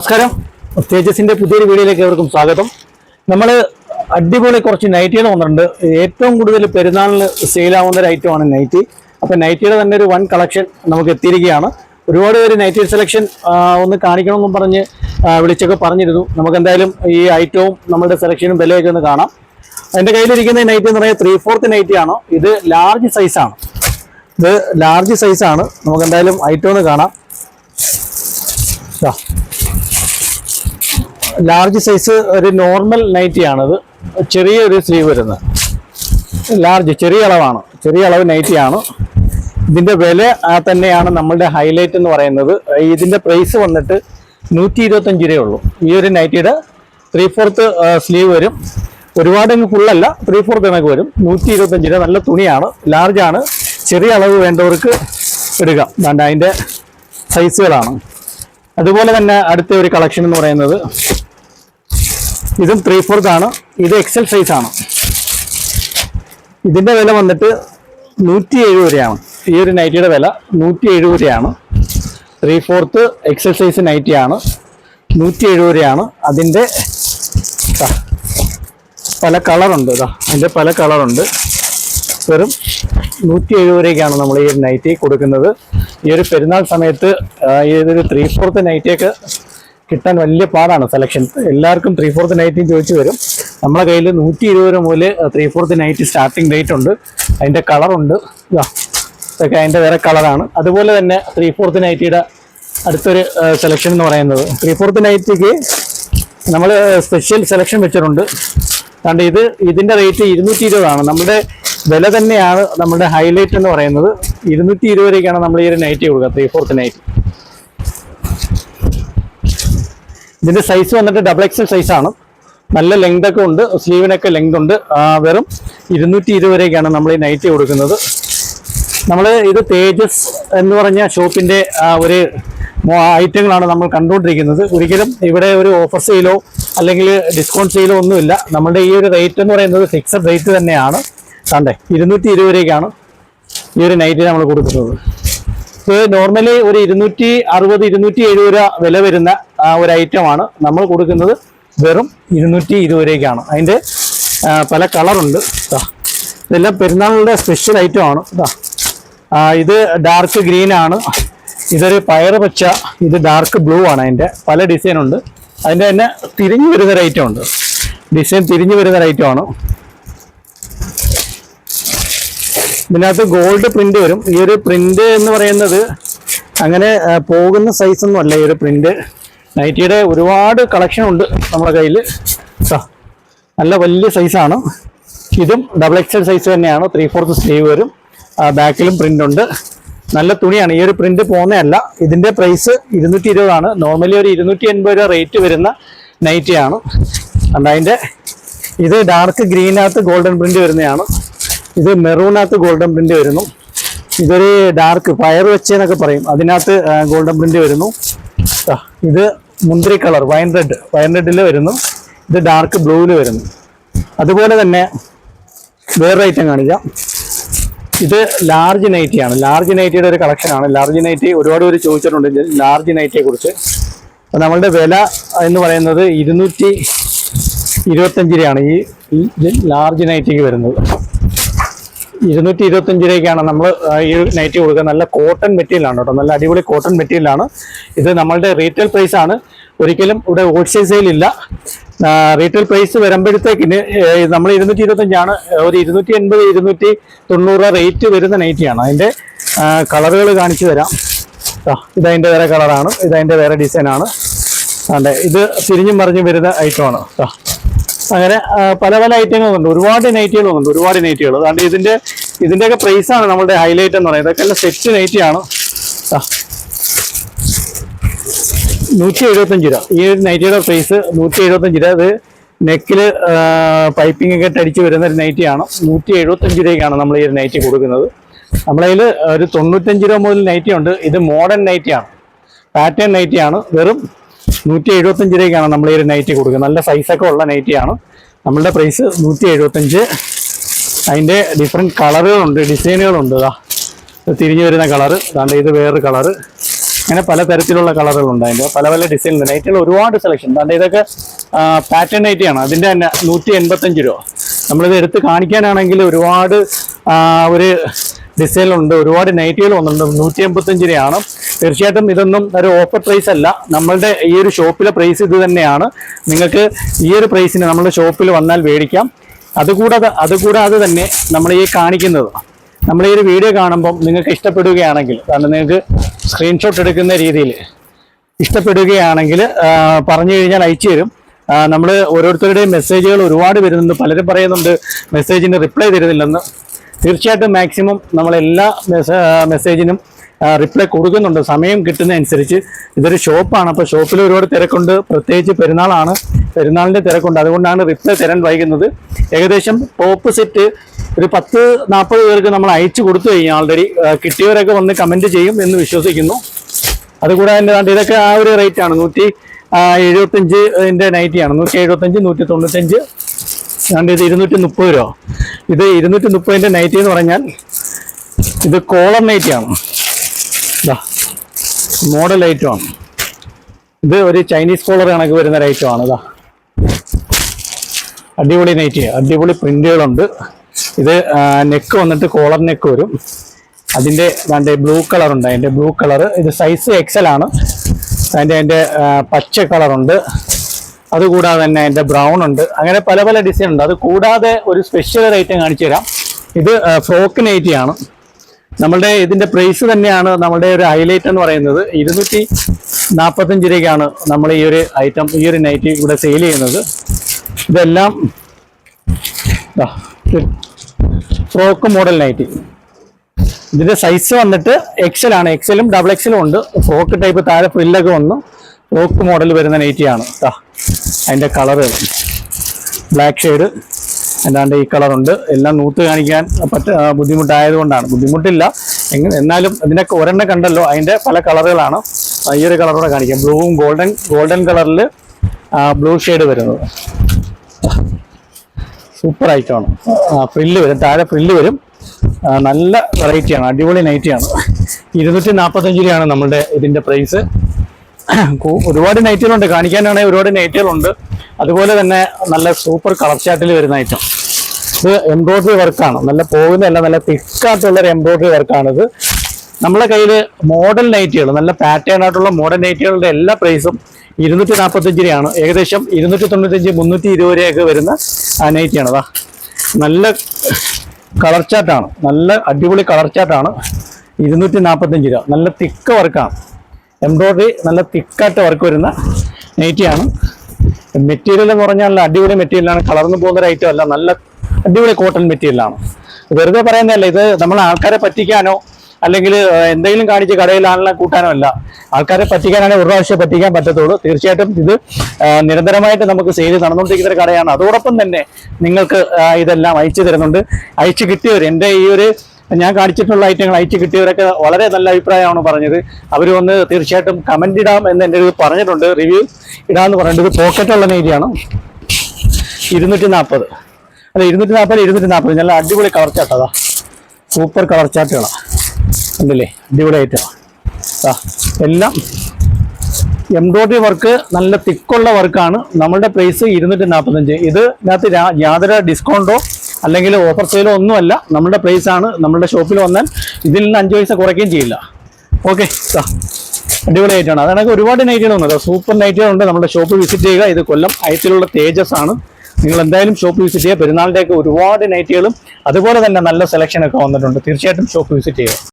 നമസ്കാരം, തേജസിന്റെ പുതിയൊരു വീഡിയോയിലേക്ക് ഏവർക്കും സ്വാഗതം. നമ്മൾ അടിപൊളി കുറച്ച് നൈറ്റികൾ വന്നിട്ടുണ്ട്. ഏറ്റവും കൂടുതൽ പെരുന്നാളിന് സെയിലാവുന്ന ഒരു ഐറ്റമാണ് നൈറ്റി. അപ്പം നൈറ്റിയുടെ തന്നെ ഒരു വൺ കളക്ഷൻ നമുക്ക് എത്തിയിരിക്കുകയാണ്. ഒരുപാട് പേര് നൈറ്റി സെലക്ഷൻ ഒന്ന് കാണിക്കണമെന്നും പറഞ്ഞ് വിളിച്ചൊക്കെ പറഞ്ഞിരുന്നു. നമുക്ക് എന്തായാലും ഈ ഐറ്റവും നമ്മുടെ സെലക്ഷനും വിലയൊക്കെ ഒന്ന് കാണാം. എൻ്റെ കയ്യിലിരിക്കുന്ന നൈറ്റി എന്ന് പറയുന്നത് 3/4 നൈറ്റിയാണ്. ഇത് ലാർജ് സൈസാണ്. നമുക്ക് എന്തായാലും ഐറ്റം ഒന്ന് കാണാം. ലാർജ് സൈസ് ഒരു നോർമൽ നൈറ്റിയാണിത്. ചെറിയൊരു സ്ലീവ് വരുന്നത് ചെറിയ അളവ് നൈറ്റിയാണ്. ഇതിൻ്റെ വില തന്നെയാണ് നമ്മളുടെ ഹൈലൈറ്റ് എന്ന് പറയുന്നത്. ഇതിൻ്റെ പ്രൈസ് വന്നിട്ട് 125 രൂപയേ ഉള്ളൂ. ഈ ഒരു നൈറ്റിയുടെ 3/4 സ്ലീവ് വരും. ഒരുപാട് ഫുള്ളല്ല, 3/4 കണക്ക് വരും. 125 രൂപ. നല്ല തുണിയാണ്, ലാർജാണ്. ചെറിയ അളവ് വേണ്ടവർക്ക് എടുക്കാം. അതിൻ്റെ സൈസുകളാണ്. അതുപോലെ തന്നെ അടുത്ത ഒരു കളക്ഷൻ എന്ന് പറയുന്നത് ഇതും 3/4 ആണ്. ഇത് എക്സൽ സൈസാണ്. ഇതിൻ്റെ വില വന്നിട്ട് 170 രൂപയാണ്. ഈ ഒരു നൈറ്റിയുടെ വില 170 രൂപയാണ്. 3/4 എക്സൽ സൈസ് നൈറ്റിയാണ്. 170 രൂപയാണ്. അതിൻ്റെ പല കളറുണ്ട്. അതിൻ്റെ പല കളറുണ്ട്. വെറും 170 രൂപയ്ക്കാണ് നമ്മൾ ഈ ഒരു നൈറ്റി കൊടുക്കുന്നത്. ഈ ഒരു പെരുന്നാൾ സമയത്ത് ഇതൊരു 3/4 നൈറ്റിയൊക്കെ കിട്ടാൻ വലിയ പാടാണ് സെലക്ഷൻ. എല്ലാവർക്കും 3/4 നൈറ്റിയും ചോദിച്ചു വരും. നമ്മളെ കയ്യിൽ 120 രൂപ മുതൽ 3/4 നൈറ്റി സ്റ്റാർട്ടിംഗ് റേറ്റ് ഉണ്ട്. അതിൻ്റെ കളറുണ്ട്. ഇതൊക്കെ അതിൻ്റെ വേറെ കളറാണ്. അതുപോലെ തന്നെ 3/4 നൈറ്റിയുടെ അടുത്തൊരു സെലക്ഷൻ എന്ന് പറയുന്നത് 3/4 നൈറ്റിക്ക് നമ്മൾ സ്പെഷ്യൽ സെലക്ഷൻ വെച്ചിട്ടുണ്ട്. കാരണം ഇതിൻ്റെ റേറ്റ് 220 ആണ്. നമ്മുടെ വില തന്നെയാണ് നമ്മുടെ ഹൈലൈറ്റ് എന്ന് പറയുന്നത്. 220 രൂപയ്ക്കാണ് നമ്മൾ ഈ ഒരു നൈറ്റി കൊടുക്കുക, 3/4 നൈറ്റി. ഇതിൻ്റെ സൈസ് വന്നിട്ട് XXL സൈസാണ്. നല്ല ലെങ്ത് ഒക്കെ ഉണ്ട്, സ്ലീവിനൊക്കെ ലെങ്ത് ഉണ്ട്. വെറും 220 രൂപയ്ക്കാണ് നമ്മൾ ഈ നൈറ്റി കൊടുക്കുന്നത്. നമ്മൾ ഇത് തേജസ് എന്ന് പറഞ്ഞ ഷോപ്പിൻ്റെ ഒരു ഐറ്റങ്ങളാണ് നമ്മൾ കണ്ടുകൊണ്ടിരിക്കുന്നത്. ഒരിക്കലും ഇവിടെ ഒരു ഓഫർ സെയിലോ അല്ലെങ്കിൽ ഡിസ്കൗണ്ട് സെയിലോ ഒന്നുമില്ല. നമ്മുടെ ഈ ഒരു റേറ്റ് എന്ന് പറയുന്നത് ഫിക്സഡ് റേറ്റ് തന്നെയാണ്. 220 രൂപയ്ക്കാണ് ഈ ഒരു നൈറ്റി നമ്മൾ കൊടുക്കുന്നത്. നോർമലി ഒരു 260-270 രൂപ വില വരുന്ന ഒരു ഐറ്റമാണ് നമ്മൾ കൊടുക്കുന്നത്. വെറും 220 രൂപയ്ക്കാണ്. അതിൻ്റെ പല കളറുണ്ട്. ഇതെല്ലാം പെരുന്നാളിൻ്റെ സ്പെഷ്യൽ ഐറ്റമാണ്. ഇത് ഡാർക്ക് ഗ്രീൻ ആണ്. ഇതൊരു പയറ് പച്ച. ഇത് ഡാർക്ക് ബ്ലൂ ആണ്. അതിൻ്റെ പല ഡിസൈൻ ഉണ്ട്. അതിൻ്റെ തന്നെ തിരിഞ്ഞു വരുന്നൊരു ഐറ്റം ഉണ്ട്. ഡിസൈൻ തിരിഞ്ഞു വരുന്നൊരു ഐറ്റമാണ്. ഇതിനകത്ത് ഗോൾഡ് പ്രിന്റ് വരും. ഈ ഒരു പ്രിന്റ് എന്ന് പറയുന്നത് അങ്ങനെ പോകുന്ന സൈസൊന്നും അല്ല ഈ ഒരു പ്രിന്റ്. നൈറ്റിയുടെ ഒരുപാട് കളക്ഷൻ ഉണ്ട് നമ്മുടെ കയ്യിൽ. നല്ല വലിയ സൈസാണ്. ഇതും XXL സൈസ് തന്നെയാണ്. 3/4 സ്ലീവ് വരും. ബാക്കിലും പ്രിന്റ് ഉണ്ട്. നല്ല തുണിയാണ്. ഈ ഒരു പ്രിന്റ് പോകുന്നതല്ല. ഇതിൻ്റെ പ്രൈസ് 220 ആണ്. നോർമലി ഒരു 280 രൂപ റേറ്റ് വരുന്ന നൈറ്റിയാണ്. അതിൻ്റെ ഇത് ഡാർക്ക് ഗ്രീനകത്ത് ഗോൾഡൻ പ്രിന്റ് വരുന്നതാണ്. ഇത് മെറൂണകത്ത് ഗോൾഡൻ പ്രിന്റ് വരുന്നു. ഇതൊരു ഡാർക്ക് പയർ വെച്ചെന്നൊക്കെ പറയും. അതിനകത്ത് ഗോൾഡൻ പ്രിന്റ് വരുന്നു. ഇത് മുന്തിരി കളർ വൈൻ റെഡിൽ വരുന്നു. ഇത് ഡാർക്ക് ബ്ലൂവിൽ വരുന്നു. അതുപോലെ തന്നെ വേറൊരു ഐറ്റം കാണിക്കാം. ഇത് ലാർജ് നൈറ്റിയാണ്. ലാർജ് നൈറ്റിയുടെ ഒരു കളക്ഷനാണ്. ലാർജ് നൈറ്റി ഒരുപാട് പേര് ചോദിച്ചിട്ടുണ്ട് ലാർജ് നൈറ്റിയെ കുറിച്ച്. അപ്പോൾ നമ്മളുടെ വില എന്ന് പറയുന്നത് 225 രൂപയാണ് ഈ ലാർജ് നൈറ്റിക്ക് വരുന്നത്. 225 രൂപയ്ക്കാണ് നമ്മൾ ഈ നൈറ്റി കൊടുക്കുക. നല്ല കോട്ടൺ മെറ്റീരിയലാണ് കേട്ടോ. നല്ല അടിപൊളി കോട്ടൺ മെറ്റീരിയലാണ്. ഇത് നമ്മളുടെ റീറ്റെയിൽ പ്രൈസാണ്. ഒരിക്കലും ഇവിടെ ഹോൾസെയിൽ സെയിലില്ല. റീറ്റെയിൽ പ്രൈസ് വരുമ്പോഴത്തേക്കിന് നമ്മൾ 225 ഒരു 280-290 റേറ്റ് വരുന്ന നൈറ്റിയാണ്. അതിൻ്റെ കളറുകൾ കാണിച്ചു തരാം. ഇതതിൻ്റെ വേറെ കളറാണ്. ഇതതിൻ്റെ വേറെ ഡിസൈനാണ്. ഇത് തിരിഞ്ഞും മറിഞ്ഞും വരുന്ന ഐറ്റമാണ്. അങ്ങനെ പല ഐറ്റങ്ങളുണ്ട്. ഒരുപാട് നൈറ്റികളുണ്ട്. അതുകൊണ്ട് ഇതിൻ്റെയൊക്കെ പ്രൈസാണ് നമ്മുടെ ഹൈലൈറ്റ് എന്ന് പറയുന്നത്. ഇതൊക്കെ എല്ലാം സെറ്റ് നൈറ്റിയാണ്. 175 രൂപ. ഈ ഒരു നൈറ്റിയുടെ പ്രൈസ് 175 രൂപ. അത് നെക്കിൽ പൈപ്പിംഗ് ഒക്കെ അടിച്ച് വരുന്ന ഒരു നൈറ്റിയാണ്. 175 രൂപയ്ക്കാണ് നമ്മൾ ഈ ഒരു നൈറ്റി കൊടുക്കുന്നത്. നമ്മളതിൽ ഒരു 95 രൂപ മുതൽ നൈറ്റി ഉണ്ട്. ഇത് മോഡേൺ നൈറ്റിയാണ്, പാറ്റേൺ നൈറ്റിയാണ്. വെറും 175 രൂപയ്ക്കാണ് നമ്മൾ ഈ ഒരു നൈറ്റി കൊടുക്കുന്നത്. നല്ല സൈസൊക്കെ ഉള്ള നൈറ്റിയാണ്. നമ്മളുടെ പ്രൈസ് 175. അതിൻ്റെ ഡിഫറെൻറ്റ് കളറുകളുണ്ട്, ഡിസൈനുകളുണ്ട്. തിരിഞ്ഞു വരുന്ന കളറ്. ഇത് വേറൊരു കളറ്. അങ്ങനെ പല തരത്തിലുള്ള കളറുകളുണ്ട്. അതിൻ്റെ പല പല ഡിസൈനുണ്ട്. നൈറ്റികൾ ഒരുപാട് സെലക്ഷൻ ഉണ്ട്. അതുകൊണ്ട് ഇതൊക്കെ പാറ്റേൺ നൈറ്റിയാണ്. അതിൻ്റെ തന്നെ 185 രൂപ. നമ്മളിത് എടുത്ത് കാണിക്കാനാണെങ്കിൽ ഒരുപാട് ഒരു ഡിസൈനുണ്ട്, ഒരുപാട് നൈറ്റികൾ വന്നിട്ടുണ്ട്. 185 രൂപയാണ്. തീർച്ചയായിട്ടും ഇതൊന്നും ഒരു ഓഫർ പ്രൈസ് അല്ല. നമ്മളുടെ ഈ ഒരു ഷോപ്പിലെ പ്രൈസ് ഇത് തന്നെയാണ്. നിങ്ങൾക്ക് ഈ ഒരു പ്രൈസിന് നമ്മുടെ ഷോപ്പിൽ വന്നാൽ മേടിക്കാം. അതുകൂടാതെ തന്നെ നമ്മൾ ഈ കാണിക്കുന്നത്, നമ്മൾ ഈ ഒരു വീഡിയോ കാണുമ്പം നിങ്ങൾക്ക് ഇഷ്ടപ്പെടുകയാണെങ്കിൽ, കാരണം നിങ്ങൾക്ക് സ്ക്രീൻഷോട്ട് എടുക്കുന്ന രീതിയിൽ ഇഷ്ടപ്പെടുകയാണെങ്കിൽ പറഞ്ഞു കഴിഞ്ഞാൽ അയച്ചു തരും. നമ്മൾ ഓരോരുത്തരുടെയും മെസ്സേജുകൾ ഒരുപാട് വരുന്നുണ്ട്. പലരും പറയുന്നുണ്ട് മെസ്സേജിന് റിപ്ലൈ തരുന്നില്ലെന്ന്. തീർച്ചയായിട്ടും മാക്സിമം നമ്മളെല്ലാ മെസ്സേജിനും റിപ്ലൈ കൊടുക്കുന്നുണ്ട് സമയം കിട്ടുന്നതനുസരിച്ച്. ഇതൊരു ഷോപ്പാണ്, അപ്പോൾ ഷോപ്പിൽ ഒരുപാട് തിരക്കുണ്ട്. പ്രത്യേകിച്ച് പെരുന്നാളാണ്, പെരുന്നാളിൻ്റെ തിരക്കുണ്ട്. അതുകൊണ്ടാണ് റിപ്ലൈ തരാൻ വൈകുന്നത്. ഏകദേശം ടോപ്പ് സെറ്റ് ഒരു 10-40 പേർക്ക് നമ്മൾ അയച്ചു കൊടുത്തു കഴിഞ്ഞാൽ ആൾറെഡി. കിട്ടിയവരൊക്കെ വന്ന് കമൻറ്റ് ചെയ്യും എന്ന് വിശ്വസിക്കുന്നു. അതുകൂടാതെ ഇതൊക്കെ ആ ഒരു റേറ്റാണ്. 175 നൈറ്റിയാണ്. 175, 195, ഇത് 230 രൂപ. ഇത് 230 നൈറ്റി എന്ന് പറഞ്ഞാൽ ഇത് കോളർ നൈറ്റിയാണ്. മോഡൽ ഐറ്റമാണ് ഇത്. ഒരു ചൈനീസ് കോളർ കണക്ക് വരുന്ന ഐറ്റമാണ്. ഇതാ അടിപൊളി നൈറ്റി, അടിപൊളി പ്രിന്റുകളുണ്ട്. ഇത് നെക്ക് വന്നിട്ട് കോളർ നെക്ക് വരും. അതിൻ്റെ ബ്ലൂ കളർ ഉണ്ട്. അതിൻ്റെ ബ്ലൂ കളർ ഇത് സൈസ് XL ആണ്. അതിൻ്റെ പച്ച കളറുണ്ട്. അതുകൂടാതെ തന്നെ അതിൻ്റെ ബ്രൗൺ ഉണ്ട്. അങ്ങനെ പല പല ഡിസൈൻ ഉണ്ട്. അത് കൂടാതെ ഒരു സ്പെഷ്യൽ ഐറ്റം കാണിച്ചു തരാം. ഇത് ഫ്രോക്ക് നൈറ്റിയാണ്. നമ്മളുടെ ഇതിൻ്റെ പ്രൈസ് തന്നെയാണ് നമ്മളുടെ ഒരു ഹൈലൈറ്റ് എന്ന് പറയുന്നത്. 245 രൂപയ്ക്കാണ് നമ്മൾ ഈ ഒരു ഐറ്റം, ഈ ഒരു നൈറ്റി ഇവിടെ സെയിൽ ചെയ്യുന്നത്. ഇതെല്ലാം ഫ്രോക്ക് മോഡൽ നൈറ്റി. ഇതിൻ്റെ സൈസ് വന്നിട്ട് XL ആണ്. XL-ഉം XXL-ഉം ഉണ്ട്. ഫ്രോക്ക് ടൈപ്പ് താഴെ ഫ്രില്ലൊക്കെ വന്നു ഫ്രോക്ക് മോഡൽ വരുന്ന നൈറ്റിയാണ്. അതിൻ്റെ കളറ് ബ്ലാക്ക് ഷെയ്ഡ്, അല്ലാണ്ട് ഈ കളറുണ്ട്. എല്ലാം നൂത്ത് കാണിക്കാൻ ബുദ്ധിമുട്ടായതുകൊണ്ടാണ്. ബുദ്ധിമുട്ടില്ല എന്നാലും ഇതിനൊക്കെ ഒരെണ്ണം കണ്ടല്ലോ, അതിൻ്റെ പല കളറുകളാണ്. ഈ ഒരു കളറൂടെ കാണിക്കാം. ബ്ലൂവും ഗോൾഡൻ കളറിൽ ബ്ലൂ ഷെയ്ഡ് വരുന്നത്. സൂപ്പർ ഐറ്റമാണ്. ഫ്രില്ല് വരും, താഴെ ഫ്രില്ല് വരും. നല്ല വെറൈറ്റിയാണ്, അടിപൊളി നൈറ്റിയാണ്. 245 രൂപയാണ് നമ്മളുടെ ഇതിൻ്റെ പ്രൈസ്. ഒരുപാട് നൈറ്റുകളുണ്ട്, കാണിക്കാനാണെങ്കിൽ ഒരുപാട് നൈറ്റുകളുണ്ട്. അതുപോലെ തന്നെ നല്ല സൂപ്പർ കളർ ചാർട്ടിൽ വരുന്ന ഐറ്റം. ഇത് എംബ്രോയ്ഡറി വർക്കാണ്. നല്ല പോകുന്നതല്ല, നല്ല തിക്കായിട്ടുള്ളൊരു എംബ്രോയ്ഡറി വർക്കാണിത്. നമ്മളെ കയ്യിൽ മോഡൽ നൈറ്റികൾ, നല്ല പാറ്റേൺ ആയിട്ടുള്ള മോഡൽ നൈറ്റികളുടെ എല്ലാ പ്രൈസും 245 രൂപയാണ്. ഏകദേശം 295, 320 രൂപയൊക്കെ വരുന്ന നൈറ്റിയാണ്. അതാ നല്ല കളർ ചാർട്ടാണ്, നല്ല അടിപൊളി കളർ ചാർട്ടാണ്. 245 രൂപ. നല്ല തിക്ക് വർക്കാണ്, എംബ്രോയ്ഡറി നല്ല തിക്കായിട്ട് വർക്ക് വരുന്ന നൈറ്റിയാണ്. മെറ്റീരിയൽ എന്ന് പറഞ്ഞാൽ നല്ല അടിപൊളി മെറ്റീരിയലാണ്. കളർന്ന് പോകുന്ന ഒരു ഐറ്റം അല്ല, നല്ല അടിപൊളി കോട്ടൺ മെറ്റീരിയലാണ്. വെറുതെ പറയുന്നതല്ല, ഇത് നമ്മൾ ആൾക്കാരെ പറ്റിക്കാനോ അല്ലെങ്കിൽ എന്തെങ്കിലും കാണിച്ച് കടയിൽ ആളെ കൂട്ടാനോ അല്ല. ആൾക്കാരെ പറ്റിക്കാനാണെങ്കിൽ ഒരു പ്രാവശ്യം പറ്റിക്കാൻ പറ്റത്തുള്ളൂ. തീർച്ചയായിട്ടും ഇത് നിരന്തരമായിട്ട് നമുക്ക് സെയിൽ നടന്നുകൊണ്ടിരിക്കുന്ന ഒരു കടയാണ്. അതോടൊപ്പം തന്നെ നിങ്ങൾക്ക് ഇതെല്ലാം അയച്ചു തരുന്നുണ്ട്. അയച്ചു കിട്ടിയവർ, എൻ്റെ ഈ ഒരു ഞാൻ കാണിച്ചിട്ടുള്ള ഐറ്റങ്ങൾ അയച്ചു കിട്ടിയവരൊക്കെ വളരെ നല്ല അഭിപ്രായമാണ് പറഞ്ഞത്. അവർ വന്ന് തീർച്ചയായിട്ടും കമൻ്റ് ഇടാം എന്ന് എൻ്റെ ഒരു പറഞ്ഞിട്ടുണ്ട്, റിവ്യൂ ഇടാമെന്ന് പറഞ്ഞിട്ട്. ഇത് പോക്കറ്റുള്ള നൈറ്റിയാണ്. 240, അല്ല 240 നല്ല അടിപൊളി കളർ ചാട്ടതാ, സൂപ്പർ കളർ ചാട്ടുകളാണ്. ഉണ്ടല്ലേ, അടിപൊളി ഐറ്റം. എല്ലാം എംബ്രോയ്ഡറി വർക്ക്, നല്ല തിക്കുള്ള വർക്കാണ്. നമ്മളുടെ പ്രൈസ് 245. ഇതിനകത്ത് യാതൊരു ഡിസ്കൗണ്ടോ അല്ലെങ്കിൽ ഓഫർ സെയിലോ ഒന്നുമല്ല. നമ്മളുടെ പ്രൈസ് ആണ്. നമ്മളുടെ ഷോപ്പിൽ വന്നാൽ ഇതിൽ നിന്ന് 5 പൈസ കുറയ്ക്കുകയും ചെയ്യില്ല. ഓക്കെ, അടിപൊളി നൈറ്റാണ്. അതാണെങ്കിൽ ഒരുപാട് നൈറ്റുകളുണ്ട്, സൂപ്പർ നൈറ്റുകളുണ്ട്. നമ്മുടെ ഷോപ്പ് വിസിറ്റ് ചെയ്യുക. ഇത് കൊല്ലം അയത്തിലുള്ള തേജസ് ആണ്. നിങ്ങൾ എന്തായാലും ഷോപ്പ് വിസിറ്റ് ചെയ്യുക. പെരുന്നാളിൻ്റെയൊക്കെ ഒരുപാട് നൈറ്റുകളും അതുപോലെ തന്നെ നല്ല സെലക്ഷനൊക്കെ വന്നിട്ടുണ്ട്. തീർച്ചയായിട്ടും ഷോപ്പ് വിസിറ്റ് ചെയ്യുക.